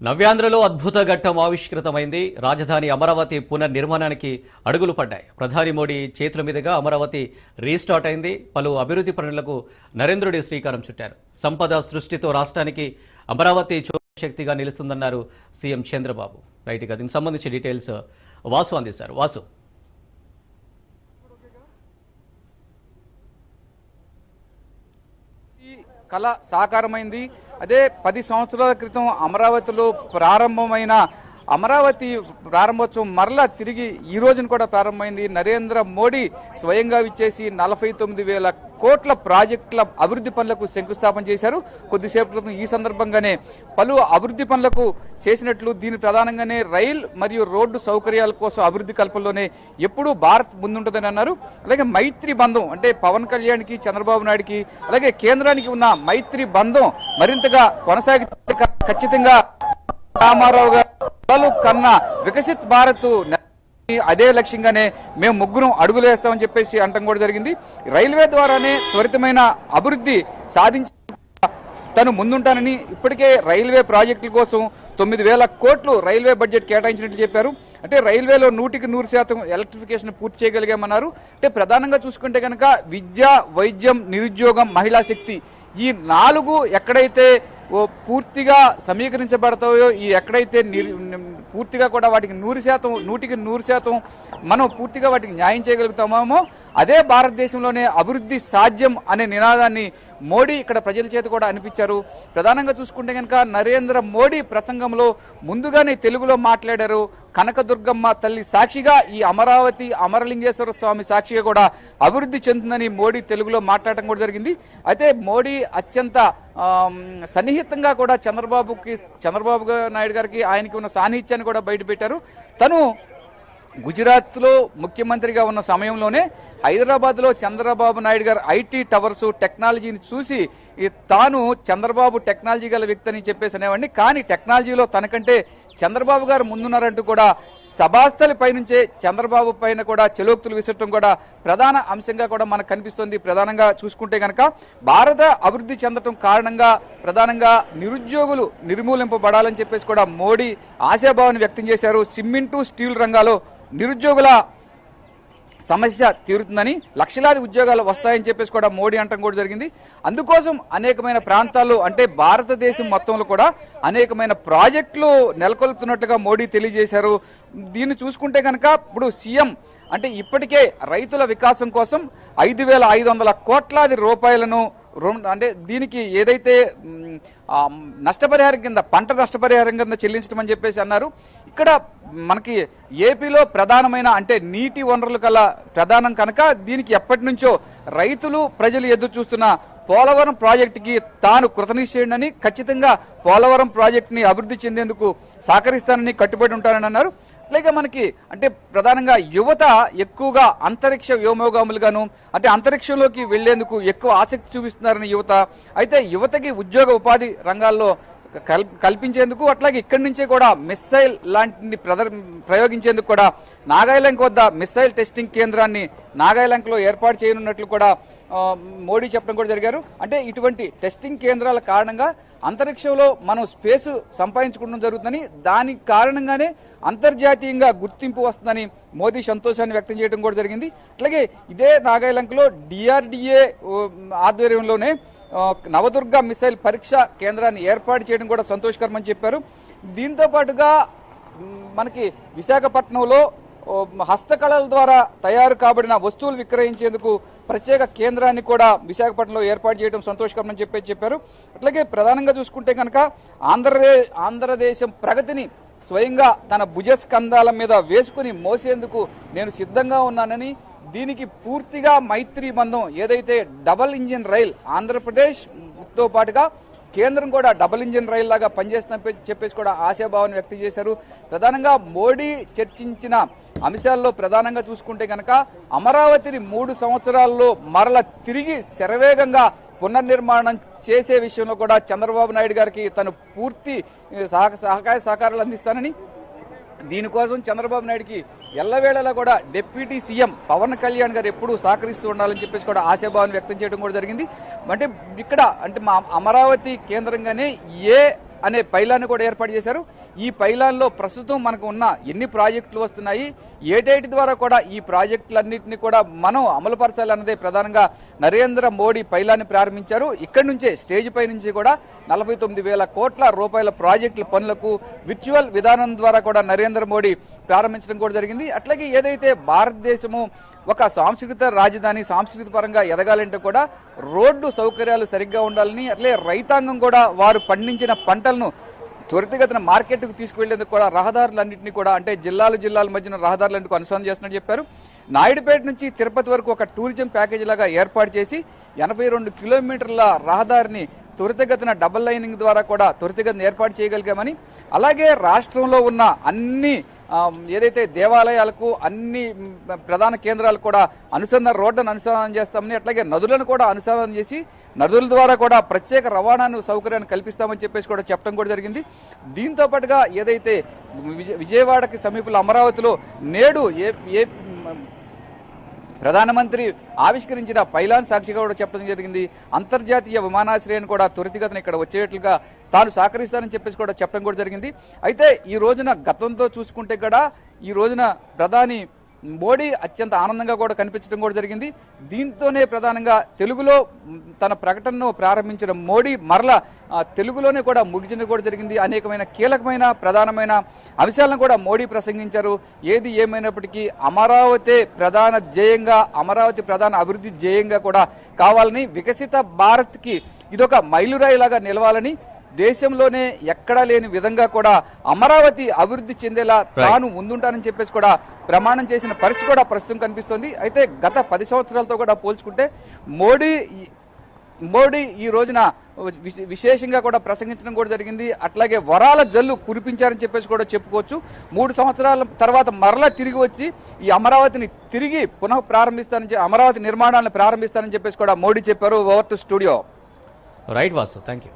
నవ్యాంధ్రలో అద్భుత ఘట్టం ఆవిష్కృతమైంది. రాజధాని అమరావతి పునర్నిర్మాణానికి అడుగులు పడ్డాయి. ప్రధాని మోడీ చేతుల మీదుగా అమరావతి రీస్టార్ట్ అయింది. పలు అభివృద్ధి పనులకు నరేంద్రుడి శ్రీకారం చుట్టారు. సంపద సృష్టితో రాష్ట్రానికి అమరావతి శక్తిగా నిలుస్తుందన్నారు సీఎం చంద్రబాబు. రైట్గా దీనికి సంబంధించి డీటెయిల్స్ వాసు అందిస్తారు. వాసు, కళ సాకారమైంది. అదే 10 సంవత్సరాల క్రితం అమరావతిలో ప్రారంభమైన అమరావతి ప్రారంభోత్సవం మరలా తిరిగి ఈ రోజున కూడా ప్రారంభమైంది. నరేంద్ర మోడీ స్వయంగా విచ్చేసి 49,000 కోట్ల ప్రాజెక్టుల అభివృద్ధి పనులకు శంకుస్థాపన చేశారు. కొద్దిసేపటి క్రితం ఈ సందర్భంగానే పలు అభివృద్ధి పనులకు చేసినట్లు, దీని ప్రధానంగానే రైల్ మరియు రోడ్డు సౌకర్యాల కోసం అభివృద్ధి కల్పనలోనే ఎప్పుడూ భారత్ ముందుంటుందని అన్నారు. అలాగే మైత్రి బంధం అంటే పవన్ కళ్యాణ్కి, చంద్రబాబు నాయుడుకి, అలాగే కేంద్రానికి ఉన్న మైత్రి బంధం మరింతగా కొనసాగి ఖచ్చితంగా రామారావు గారు కన్నా వికసిత్ భారత్ అదే లక్ష్యంగానే మేము ముగ్గురం అడుగులు వేస్తామని చెప్పేసి అంటం కూడా జరిగింది. రైల్వే ద్వారానే త్వరితమైన అభివృద్ధి సాధించి తను ముందుంటానని, ఇప్పటికే రైల్వే ప్రాజెక్టుల కోసం 9,000 కోట్లు రైల్వే బడ్జెట్ కేటాయించినట్లు చెప్పారు. అంటే రైల్వేలో 100% ఎలక్ట్రిఫికేషన్ పూర్తి చేయగలిగామన్నారు. అంటే ప్రధానంగా చూసుకుంటే కనుక విద్య, వైద్యం, నిరుద్యోగం, మహిళా శక్తి ఈ 4 ఎక్కడైతే పూర్తిగా సమీకరించబడతాయో, ఈ ఎక్కడైతే పూర్తిగా కూడా వాటికి 100% మనం పూర్తిగా వాటికి న్యాయం చేయగలుగుతామో అదే భారతదేశంలోనే అభివృద్ధి సాధ్యం అనే నినాదాన్ని మోడీ ఇక్కడ ప్రజల చేత కూడా అనిపించారు. ప్రధానంగా చూసుకుంటే కనుక నరేంద్ర మోడీ ప్రసంగంలో ముందుగానే తెలుగులో మాట్లాడారు. కనకదుర్గమ్మ తల్లి సాక్షిగా ఈ అమరావతి అమరలింగేశ్వర స్వామి సాక్షిగా కూడా అభివృద్ధి చెందుతుందని మోడీ తెలుగులో మాట్లాడటం కూడా జరిగింది. అయితే మోడీ అత్యంత సన్నిహితంగా కూడా చంద్రబాబు నాయుడు గారికి ఆయనకి ఉన్న సాన్నిహిత్యాన్ని కూడా బయటపెట్టారు. తను గుజరాత్లో ముఖ్యమంత్రిగా ఉన్న సమయంలోనే హైదరాబాద్లో చంద్రబాబు నాయుడు గారు ఐటీ టవర్స్ టెక్నాలజీని చూసి తాను చంద్రబాబు టెక్నాలజీ గల వ్యక్తి అని చెప్పేసి అనేవాడిని, కానీ టెక్నాలజీలో తనకంటే చంద్రబాబు గారు ముందున్నారంటూ కూడా సభాస్థలి పైనుంచే చంద్రబాబు పైన కూడా చెలోక్తులు విసరటం కూడా ప్రధాన అంశంగా కూడా మనకు కనిపిస్తుంది. ప్రధానంగా చూసుకుంటే కనుక భారత అభివృద్ధి చెందటం కారణంగా ప్రధానంగా నిరుద్యోగులు నిర్మూలింపబడాలని చెప్పేసి కూడా మోడీ ఆశాభావాన్ని వ్యక్తం చేశారు. సిమెంటు, స్టీల్ రంగాల్లో నిరుద్యోగుల సమస్య తీరుతుందని, లక్షలాది ఉద్యోగాలు వస్తాయని చెప్పేసి కూడా మోడీ అంటం కూడా జరిగింది. అందుకోసం అనేకమైన ప్రాంతాల్లో అంటే భారతదేశం మొత్తంలో కూడా అనేకమైన ప్రాజెక్టులు నెలకొల్పుతున్నట్టుగా మోడీ తెలియజేశారు. దీన్ని చూసుకుంటే కనుక ఇప్పుడు సీఎం అంటే ఇప్పటికే రైతుల వికాసం కోసం 5,500 కోట్లాది రూపాయలను అంటే దీనికి ఏదైతే నష్టపరిహారం కింద పంట నష్టపరిహారం కింద చెల్లించడం అని చెప్పేసి అన్నారు. ఇక్కడ మనకి ఏపీలో ప్రధానమైన అంటే నీటి వనరులు కల ప్రధానం కనుక దీనికి ఎప్పటి నుంచో రైతులు ప్రజలు ఎదురు చూస్తున్న పోలవరం ప్రాజెక్టుకి తాను కృతనిశ్చయుడని, ఖచ్చితంగా పోలవరం ప్రాజెక్టుని అభివృద్ధి చెందేందుకు సహకరిస్తానని కట్టుబడి ఉంటానని అన్నారు. అలాగే మనకి అంటే ప్రధానంగా యువత ఎక్కువగా అంతరిక్ష వ్యోమోగాములుగాను అంటే అంతరిక్షంలోకి వెళ్లేందుకు ఎక్కువ ఆసక్తి చూపిస్తున్నారని యువత. అయితే యువతకి ఉద్యోగ ఉపాధి రంగాల్లో కల్పించేందుకు అట్లాగే ఇక్కడి నుంచే కూడా మిస్సైల్ లాంటిని ప్రయోగించేందుకు కూడా నాగాలంక వద్ద మిస్సైల్ టెస్టింగ్ కేంద్రాన్ని నాగాలంకలో ఏర్పాటు చేయనున్నట్లు కూడా మోడీ చెప్పడం కూడా జరిగారు. అంటే ఇటువంటి టెస్టింగ్ కేంద్రాల కారణంగా అంతరిక్షంలో మనం స్పేస్ సంపాదించుకోవడం జరుగుతుందని, దానికి కారణంగానే అంతర్జాతీయంగా గుర్తింపు వస్తుందని మోదీ సంతోషాన్ని వ్యక్తం చేయడం కూడా జరిగింది. అట్లాగే ఇదే నాగాలంకలో DRDA ఆధ్వర్యంలోనే నవదుర్గ మిసైల్ పరీక్షా కేంద్రాన్ని ఏర్పాటు చేయడం కూడా సంతోషకరమని చెప్పారు. దీంతో పాటుగా మనకి విశాఖపట్నంలో హస్తకళల ద్వారా తయారు కాబడిన వస్తువులు విక్రయించేందుకు ప్రత్యేక కేంద్రాన్ని కూడా విశాఖపట్నంలో ఏర్పాటు చేయడం సంతోషకరమని చెప్పారు. అట్లాగే ప్రధానంగా చూసుకుంటే కనుక ఆంధ్రదేశం ప్రగతిని స్వయంగా తన భుజస్కంధాల మీద వేసుకుని మోసేందుకు నేను సిద్ధంగా ఉన్నానని, దీనికి పూర్తిగా మైత్రి బంధం ఏదైతే డబల్ ఇంజిన్ రైల్ ఆంధ్రప్రదేశ్తో పాటుగా కేంద్రం కూడా డబుల్ ఇంజిన్ రైల్ లాగా పనిచేస్తుందని చెప్పేసి కూడా ఆశాభావాన్ని వ్యక్తం చేశారు. ప్రధానంగా మోడీ చర్చించిన అంశాల్లో ప్రధానంగా చూసుకుంటే కనుక అమరావతిని 3 సంవత్సరాల్లో మరల తిరిగి శరవేగంగా పునర్నిర్మాణం చేసే విషయంలో కూడా చంద్రబాబు నాయుడు గారికి తను పూర్తి సహకారాలు అందిస్తానని, దీనికోసం చంద్రబాబు నాయుడుకి ఎల్లవేళలా కూడా డిప్యూటీ సీఎం పవన్ కళ్యాణ్ గారు ఎప్పుడూ సహకరిస్తూ ఉండాలని చెప్పేసి కూడా ఆశాభావాన్ని వ్యక్తం చేయడం కూడా జరిగింది. అంటే ఇక్కడ అంటే మా అమరావతి కేంద్రంగానే ఏ అనే పైలాన్ని కూడా ఏర్పాటు చేశారు. ఈ పైలాన్లో ప్రస్తుతం మనకు ఉన్న ఎన్ని ప్రాజెక్టులు వస్తున్నాయి, ఏటేటి ద్వారా కూడా ఈ ప్రాజెక్టులన్నింటినీ కూడా మనం అమలుపరచాలన్నదే ప్రధానంగా నరేంద్ర మోడీ పైలాన్ని ప్రారంభించారు. ఇక్కడి నుంచే స్టేజ్ పై నుంచి కూడా 49,000 కోట్ల రూపాయల ప్రాజెక్టుల పనులకు విర్చువల్ విధానం ద్వారా కూడా నరేంద్ర మోడీ ప్రారంభించడం కూడా జరిగింది. అట్లాగే ఏదైతే భారతదేశము ఒక సాంస్కృతిక రాజధాని, సాంస్కృతిక పరంగా ఎదగాలంటే కూడా రోడ్డు సౌకర్యాలు సరిగ్గా ఉండాలని, అట్లే రైతాంగం కూడా వారు పండించిన పంటలను త్వరితగతిన మార్కెట్కు తీసుకువెళ్లేందుకు కూడా రహదారులన్నింటినీ కూడా అంటే జిల్లాల మధ్యన రహదారులన్నింటికి అనుసంధానం చేస్తున్నట్టు చెప్పారు. నాయుడుపేట నుంచి తిరుపతి వరకు ఒక టూరిజం ప్యాకేజీ లాగా ఏర్పాటు చేసి 82 కిలోమీటర్ల రహదారిని త్వరితగతిన డబుల్ లైనింగ్ ద్వారా కూడా త్వరితగతిన ఏర్పాటు చేయగలిగామని, అలాగే రాష్ట్రంలో ఉన్న అన్ని ఏదైతే దేవాలయాలకు అన్ని ప్రధాన కేంద్రాలకు కూడా రోడ్డును అనుసంధానం చేస్తామని, అట్లాగే నదులను కూడా అనుసంధానం చేసి నదుల ద్వారా కూడా ప్రత్యేక రవాణాను సౌకర్యాన్ని కల్పిస్తామని చెప్పేసి కూడా చెప్పడం కూడా జరిగింది. దీంతో పాటుగా ఏదైతే విజయవాడకి సమీపంలో అమరావతిలో నేడు ప్రధానమంత్రి ఆవిష్కరించిన పైలాన్ సాక్షిగా కూడా చెప్పడం జరిగింది. అంతర్జాతీయ విమానాశ్రయాన్ని కూడా త్వరితగతిన ఇక్కడ వచ్చేట్లుగా తాను సహకరిస్తానని చెప్పేసి కూడా చెప్పడం కూడా జరిగింది. అయితే ఈ రోజున గతంతో చూసుకుంటే కూడా ఈ రోజున ప్రధాని మోడీ అత్యంత ఆనందంగా కూడా కనిపించడం కూడా జరిగింది. దీంతోనే ప్రధానంగా తెలుగులో తన ప్రకటనను ప్రారంభించిన మోడీ మరలా తెలుగులోనే కూడా ముగించడం కూడా జరిగింది. అనేకమైన కీలకమైన ప్రధానమైన అంశాలను కూడా మోడీ ప్రసంగించారు. ఏది ఏమైనప్పటికీ అమరావతి ప్రధాన ధ్యేయంగా, అమరావతి ప్రధాన అభివృద్ధి ధ్యేయంగా కూడా కావాలని, వికసిత భారత్కి ఇదొక మైలురాయిలాగా నిలవాలని, దేశంలోనే ఎక్కడా లేని విధంగా కూడా అమరావతి అభివృద్ధి చెందేలా తాను ముందుంటానని చెప్పేసి కూడా ప్రమాణం చేసిన పరిస్థితి కూడా ప్రస్తుతం కనిపిస్తోంది. అయితే గత 10 సంవత్సరాలతో కూడా పోల్చుకుంటే మోడీ ఈ రోజున విశేషంగా కూడా ప్రసంగించడం కూడా జరిగింది. అట్లాగే వరాల జల్లు కురిపించారని చెప్పేసి కూడా చెప్పుకోవచ్చు. 3 సంవత్సరాల తర్వాత మరలా తిరిగి వచ్చి ఈ అమరావతిని తిరిగి పునః ప్రారంభిస్తానని, అమరావతి నిర్మాణాలను ప్రారంభిస్తానని చెప్పేసి కూడా మోడీ చెప్పారు. Over to studio. Right Vasu, thank you.